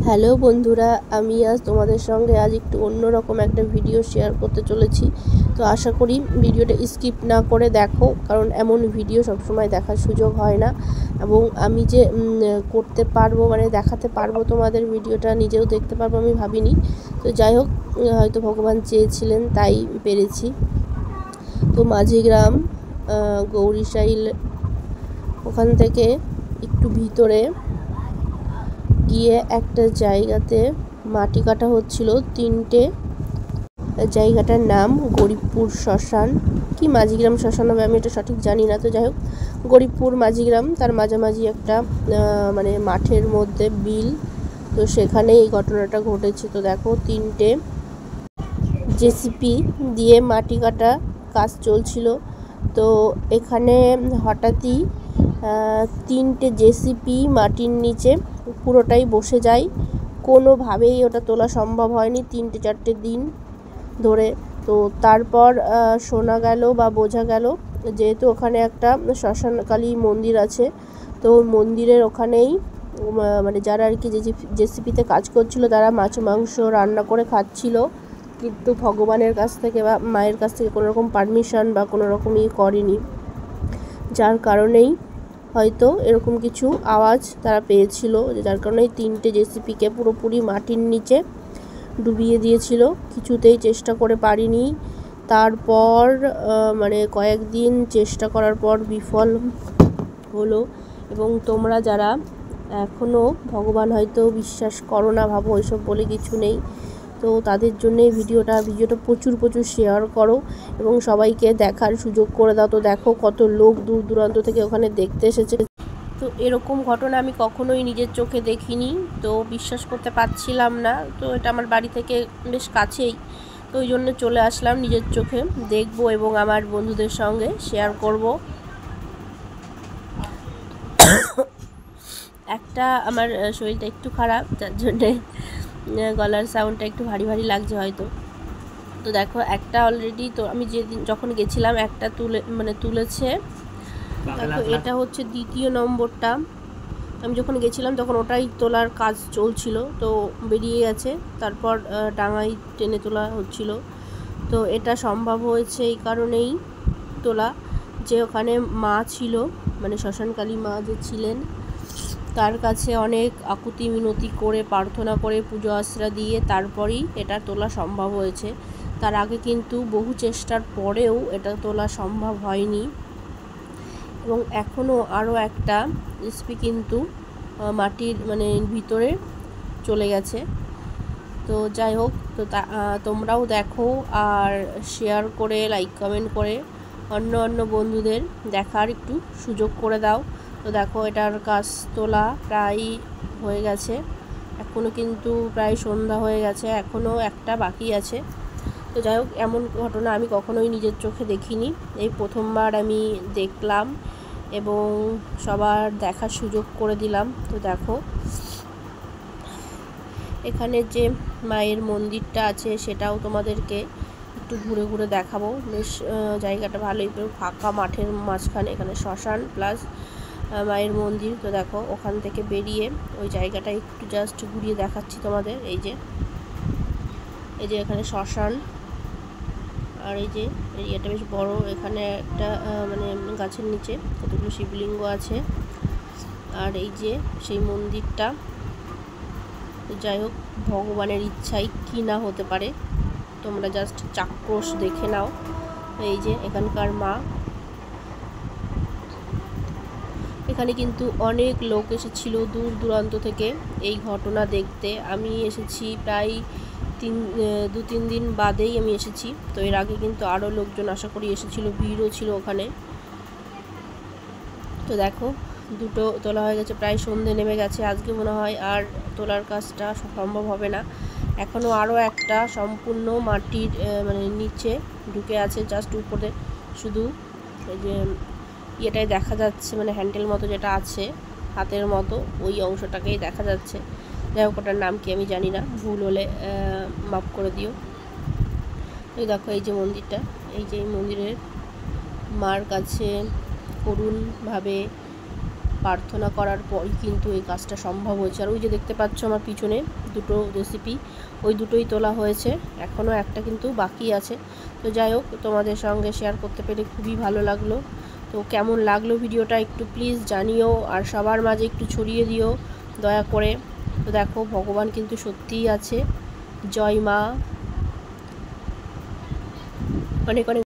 Hello বন্ধুরা, আমি আজ তোমাদের সঙ্গে একটু অন্যরকম একটা ভিডিও শেয়ার করতে চলেছি। তো আশা করি ভিডিওটা স্কিপ না করে দেখো, কারণ এমন ভিডিও সবসময় দেখার সুযোগ হয় না। এবং আমি যে করতে পারবো, মানে দেখাতে পারবো তোমাদের, ভিডিওটা নিজেও দেখতে পারবো আমি ভাবিনি। তো যাই হোক, হয়তো ভগবান চেয়েছিলেন তাই পেরেছি। তো মাঝিগ্রাম গৌরীশাইল ওখান থেকে একটু ভিতরে গিয়ে একটা জায়গাতে মাটি কাটা হচ্ছিল তিনটে। জায়গাটার নাম গরিবপুর শ্মশান, কি মাঝিগ্রাম শ্মশান হবে আমি এটা সঠিক জানি না। তো যাই হোক, গরিবপুর মাঝিগ্রাম তার মাঝামাঝি একটা মানে মাঠের মধ্যে বিল। তো সেখানে এই ঘটনাটা ঘটেছে। তো দেখো, তিনটে জেসিপি দিয়ে মাটি কাটা কাজ চলছিল। তো এখানে হঠাৎই তিনটে জেসিপি মাটির নিচে পুরোটাই বসে যায়। কোনোভাবেই ওটা তোলা সম্ভব হয়নি 3-4 দিন ধরে। তো তারপর শোনা গেল বা বোঝা গেল, যেহেতু ওখানে একটা শ্মশানকালী মন্দির আছে, তো মন্দিরের ওখানেই মানে যারা আর কি জেসিপিতে কাজ করছিল তারা মাছ মাংস রান্না করে খাচ্ছিল, কিন্তু ভগবানের কাছ থেকে বা মায়ের কাছ থেকে কোনো রকম পারমিশন বা কোনো রকমই করেনি, যার কারণেই হয়তো এরকম কিছু আওয়াজ তারা পেয়েছিল, যার কারণেই তিনটে জেসিপিকে পুরোপুরি মাটির নিচে ডুবিয়ে দিয়েছিল। কিছুতেই চেষ্টা করে পারিনি। তারপর মানে কয়েকদিন চেষ্টা করার পর বিফল হলো। এবং তোমরা যারা এখনও ভগবান হয়তো বিশ্বাস করো না, ভাবো ওইসব বলে কিছু নেই, তো তাদের জন্য ভিডিওটা প্রচুর শেয়ার করো এবং সবাইকে দেখার সুযোগ করে দাও। তো দেখো, কত লোক দূর দূরান্ত থেকে ওখানে দেখতে এসেছে। তো এরকম ঘটনা আমি কখনোই নিজের চোখে দেখিনি, তো বিশ্বাস করতে পারছিলাম না। তো এটা আমার বাড়ি থেকে বেশ কাছেই, তো ওই জন্য চলে আসলাম নিজের চোখে দেখবো এবং আমার বন্ধুদের সঙ্গে শেয়ার করব। একটা আমার শরীরটা একটু খারাপ, যার জন্যে গলার সাউন্ডটা একটু ভারী ভারী লাগছে হয়তো। তো দেখো, একটা অলরেডি, তো আমি যখন গেছিলাম একটা তুলেছে। দেখো, এটা হচ্ছে দ্বিতীয় নম্বরটা। আমি যখন গেছিলাম তখন ওটাই তোলার কাজ চলছিল, তো বেরিয়ে গেছে। তারপর ডাঙায় টেনে তোলা হচ্ছিল। তো এটা সম্ভব হয়েছে এই কারণেই তোলা, যে ওখানে মা ছিল, মানে শ্মশানকালী মা যে ছিলেন, তার কাছে অনেক আকুতি মিনতি করে, প্রার্থনা করে, পুজো আশ্রা দিয়ে তারপরেই এটা তোলা সম্ভব হয়েছে। তার আগে কিন্তু বহু চেষ্টার পরেও এটা তোলা সম্ভব হয়নি। এবং এখনও আরও একটা রেসিপি কিন্তু মাটির মানে ভিতরে চলে গেছে। তো যাই হোক, তো তোমরাও দেখো আর শেয়ার করে, লাইক কমেন্ট করে অন্য বন্ধুদের দেখার একটু সুযোগ করে দাও। তো দেখো, এটার কাজ তোলা প্রায় হয়ে গেছে, এখনও কিন্তু প্রায় সন্ধ্যা হয়ে গেছে, এখনও একটা বাকি আছে। তো যাই হোক, এমন ঘটনা আমি কখনোই নিজের চোখে দেখিনি, এই প্রথমবার আমি দেখলাম এবং সবার দেখার সুযোগ করে দিলাম। তো দেখো, এখানে যে মায়ের মন্দিরটা আছে সেটাও তোমাদেরকে একটু ঘুরে ঘুরে দেখাবো। বেশ জায়গাটা ভালোই, ফাঁকা মাঠের মাঝখানে এখানে শ্মশান প্লাস মায়ের মন্দির। তো দেখো, ওখান থেকে বেরিয়ে ওই জায়গাটা একটু জাস্ট ঘুরিয়ে দেখাচ্ছি তোমাদের। এই যে এখানে শ্মশান, আর এই যে এরিয়াটা বেশ বড়। এখানে একটা মানে গাছের নিচে কতগুলো শিবলিঙ্গ আছে, আর এই যে সেই মন্দিরটা। যাই হোক, ভগবানের ইচ্ছাই কি না হতে পারে, তোমরা জাস্ট চাক্ষুষ দেখে নাও। এই যে এখানকার মা, এখানে কিন্তু অনেক লোক এসেছিল দূর দূরান্ত থেকে এই ঘটনা দেখতে। আমি এসেছি প্রায় 2-3 দিন বাদেই আমি এসেছি। তো এর আগে কিন্তু আরও লোকজন আশা করি এসেছিল, ভিড়ও ছিল ওখানে। তো দেখো, দুটো তোলা হয়ে গেছে, প্রায় সন্ধে নেমে গেছে। আজকে মনে হয় আর তোলার কাজটা সম্ভব হবে না। এখনও আরও একটা সম্পূর্ণ মাটির মানে নিচে ঢুকে আছে, জাস্ট উপরে শুধু এই যে ইয়েটাই দেখা যাচ্ছে, মানে হ্যান্ডেল মতো যেটা আছে হাতের মতো, ওই অংশটাকেই দেখা যাচ্ছে। যাই হোক, ওটার নাম কি আমি জানি না, ভুল হলে মাফ করে দিও। এই দেখো, এই যে মন্দিরটা, এই যে এই মন্দিরের মার কাছে করুণভাবে প্রার্থনা করার পরই কিন্তু এই কাজটা সম্ভব হয়েছে। আর ওই যে দেখতে পাচ্ছ আমার পিছনে দুটো রেসিপি, ওই দুটোই তোলা হয়েছে, এখনও একটা কিন্তু বাকি আছে। তো যাই হোক, তোমাদের সঙ্গে শেয়ার করতে পেরে খুবই ভালো লাগলো। তো কেমন লাগলো ভিডিওটা একটু প্লিজ জানিও, আর সবার মাঝে একটু ছড়িয়ে দিও দয়া করে। তো দেখো, ভগবান কিন্তু সত্যিই আছে। জয় মা। অনেক অনেক